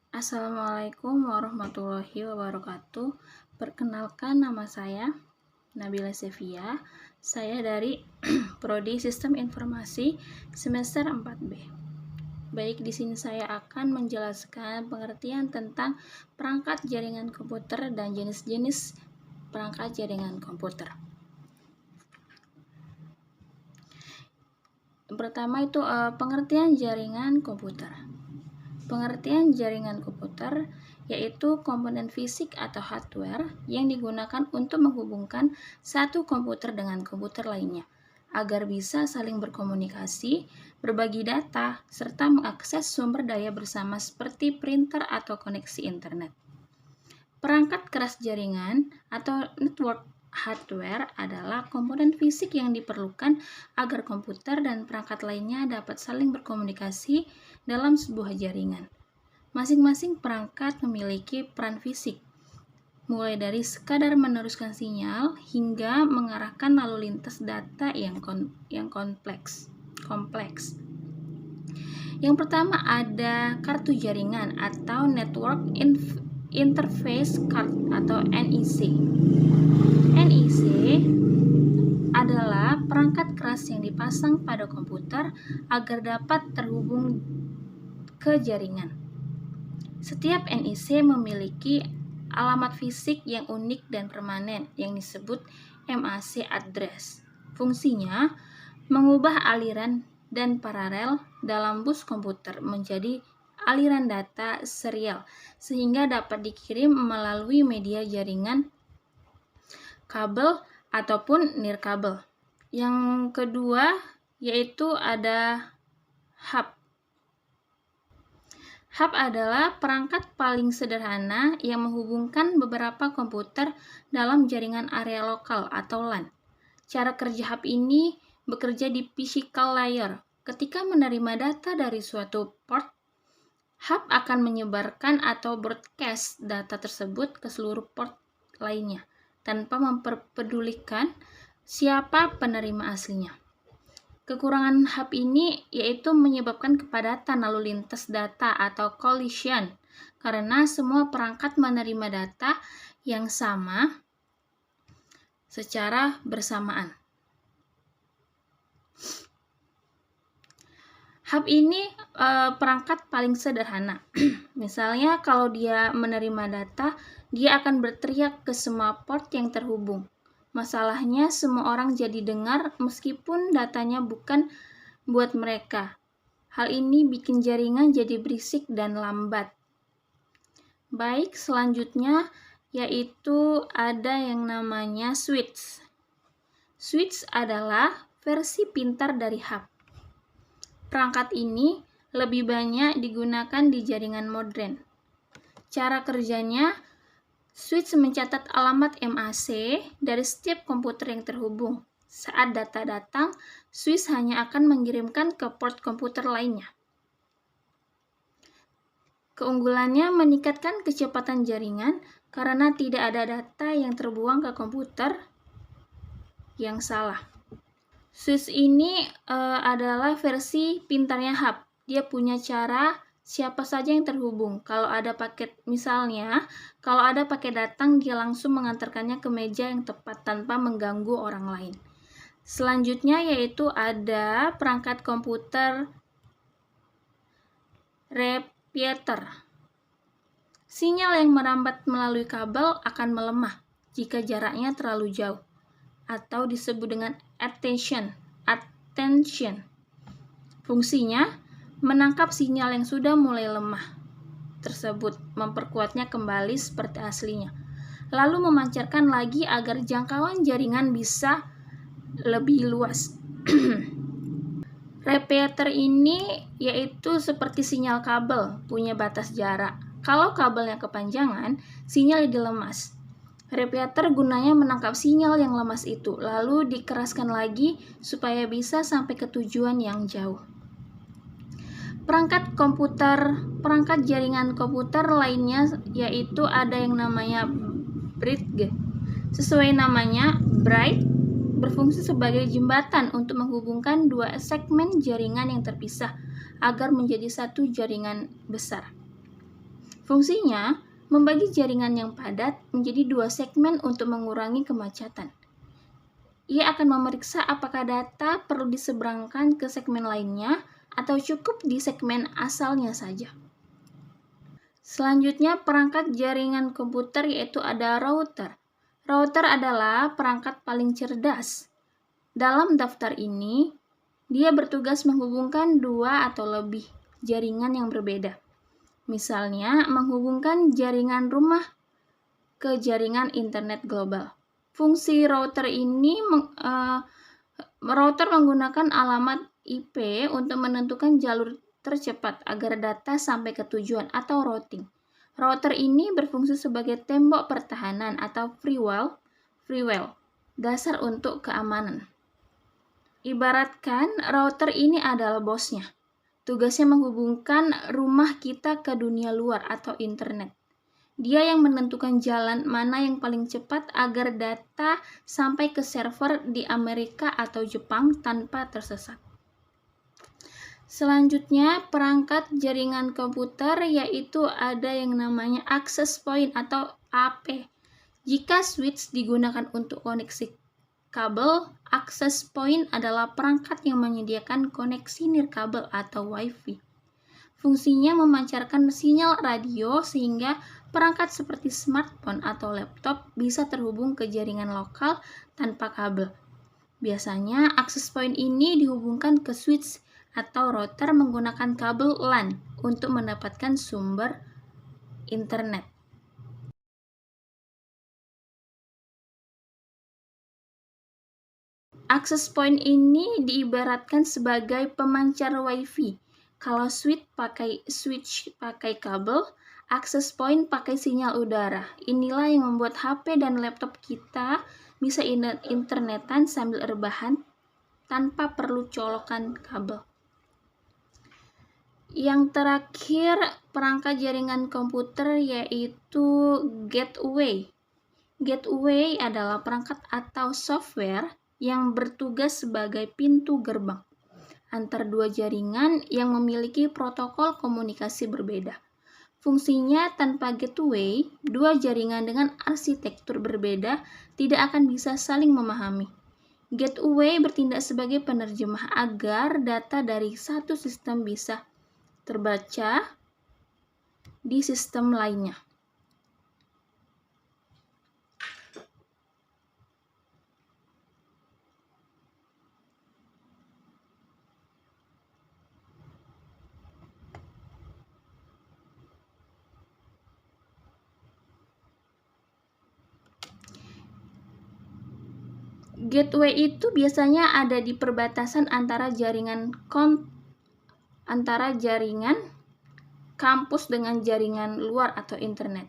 Assalamualaikum warahmatullahi wabarakatuh. Perkenalkan, nama saya Nabila Sevia. Saya dari Prodi Sistem Informasi semester 4B. Baik, di sini saya akan menjelaskan pengertian tentang perangkat jaringan komputer dan jenis-jenis perangkat jaringan komputer. Yang pertama itu pengertian jaringan komputer. Pengertian jaringan komputer yaitu komponen fisik atau hardware yang digunakan untuk menghubungkan satu komputer dengan komputer lainnya agar bisa saling berkomunikasi, berbagi data, serta mengakses sumber daya bersama seperti printer atau koneksi internet. Perangkat keras jaringan atau network hardware adalah komponen fisik yang diperlukan agar komputer dan perangkat lainnya dapat saling berkomunikasi dalam sebuah jaringan. Masing-masing perangkat memiliki peran fisik, mulai dari sekadar meneruskan sinyal hingga mengarahkan lalu lintas data yang kompleks. Yang pertama ada kartu jaringan atau Network Interface Card atau NIC. NIC adalah perangkat keras yang dipasang pada komputer agar dapat terhubung ke jaringan. Setiap NIC memiliki alamat fisik yang unik dan permanen yang disebut MAC address. Fungsinya mengubah aliran dan paralel dalam bus komputer menjadi aliran data serial sehingga dapat dikirim melalui media jaringan kabel ataupun nirkabel. Yang kedua yaitu ada hub. Hub adalah perangkat paling sederhana yang menghubungkan beberapa komputer dalam jaringan area lokal atau LAN. Cara kerja hub ini bekerja di physical layer. Ketika menerima data dari suatu port, hub akan menyebarkan atau broadcast data tersebut ke seluruh port lainnya tanpa memperpedulikan siapa penerima aslinya. Kekurangan hub ini yaitu menyebabkan kepadatan lalu lintas data atau collision karena semua perangkat menerima data yang sama secara bersamaan. Hub ini perangkat paling sederhana. Misalnya kalau dia menerima data, dia akan berteriak ke semua port yang terhubung. Masalahnya semua orang jadi dengar meskipun datanya bukan buat mereka. Hal ini bikin jaringan jadi berisik dan lambat. Baik, selanjutnya yaitu ada yang namanya switch. Switch adalah versi pintar dari hub. Perangkat ini lebih banyak digunakan di jaringan modern. Cara kerjanya, switch mencatat alamat MAC dari setiap komputer yang terhubung. Saat data datang, switch hanya akan mengirimkan ke port komputer lainnya. Keunggulannya meningkatkan kecepatan jaringan karena tidak ada data yang terbuang ke komputer yang salah. Switch ini adalah versi pintarnya hub. Dia punya cara siapa saja yang terhubung. Kalau ada paket datang, dia langsung mengantarkannya ke meja yang tepat tanpa mengganggu orang lain. Selanjutnya yaitu ada perangkat komputer repeater. Sinyal yang merambat melalui kabel akan melemah jika jaraknya terlalu jauh, atau disebut dengan attention. Fungsinya menangkap sinyal yang sudah mulai lemah tersebut, memperkuatnya kembali seperti aslinya, lalu memancarkan lagi agar jangkauan jaringan bisa lebih luas. Repeater ini yaitu seperti sinyal kabel, punya batas jarak. Kalau kabelnya kepanjangan, sinyal jadi lemas. Repeater gunanya menangkap sinyal yang lemas itu, lalu dikeraskan lagi supaya bisa sampai ke tujuan yang jauh. Perangkat jaringan komputer lainnya yaitu ada yang namanya bridge. Sesuai namanya, bridge berfungsi sebagai jembatan untuk menghubungkan dua segmen jaringan yang terpisah agar menjadi satu jaringan besar. Fungsinya membagi jaringan yang padat menjadi 2 segmen untuk mengurangi kemacetan. Ia akan memeriksa apakah data perlu diseberangkan ke segmen lainnya atau cukup di segmen asalnya saja. Selanjutnya, perangkat jaringan komputer yaitu ada router. Router adalah perangkat paling cerdas. Dalam daftar ini, dia bertugas menghubungkan 2 atau lebih jaringan yang berbeda. Misalnya, menghubungkan jaringan rumah ke jaringan internet global. Fungsi router menggunakan alamat IP untuk menentukan jalur tercepat agar data sampai ke tujuan atau routing. Router ini berfungsi sebagai tembok pertahanan atau firewall, dasar untuk keamanan. Ibaratkan router ini adalah bosnya. Tugasnya menghubungkan rumah kita ke dunia luar atau internet. Dia yang menentukan jalan mana yang paling cepat agar data sampai ke server di Amerika atau Jepang tanpa tersesat. Selanjutnya, perangkat jaringan komputer yaitu ada yang namanya access point atau AP. Jika switch digunakan untuk koneksi kabel, access point adalah perangkat yang menyediakan koneksi nirkabel atau WiFi. Fungsinya memancarkan sinyal radio sehingga perangkat seperti smartphone atau laptop bisa terhubung ke jaringan lokal tanpa kabel. Biasanya, access point ini dihubungkan ke switch atau router menggunakan kabel LAN untuk mendapatkan sumber internet. Access point ini diibaratkan sebagai pemancar WiFi. Kalau switch pakai kabel, access point pakai sinyal udara. Inilah yang membuat HP dan laptop kita bisa internetan sambil rebahan tanpa perlu colokan kabel. Yang terakhir, perangkat jaringan komputer yaitu gateway. Gateway adalah perangkat atau software yang bertugas sebagai pintu gerbang antar 2 jaringan yang memiliki protokol komunikasi berbeda. Fungsinya, tanpa gateway, 2 jaringan dengan arsitektur berbeda tidak akan bisa saling memahami. Gateway bertindak sebagai penerjemah agar data dari satu sistem bisa terbaca di sistem lainnya. Gateway itu biasanya ada di perbatasan antara jaringan kampus dengan jaringan luar atau internet.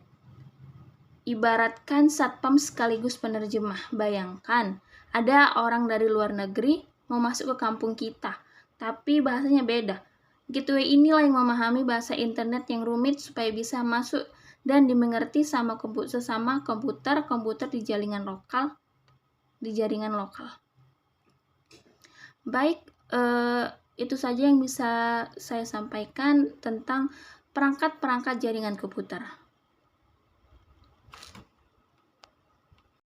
Ibaratkan satpam sekaligus penerjemah. Bayangkan, ada orang dari luar negeri mau masuk ke kampung kita, tapi bahasanya beda. Gateway inilah yang memahami bahasa internet yang rumit supaya bisa masuk dan dimengerti sama komputer di jaringan lokal. Baik, itu saja yang bisa saya sampaikan tentang perangkat-perangkat jaringan komputer.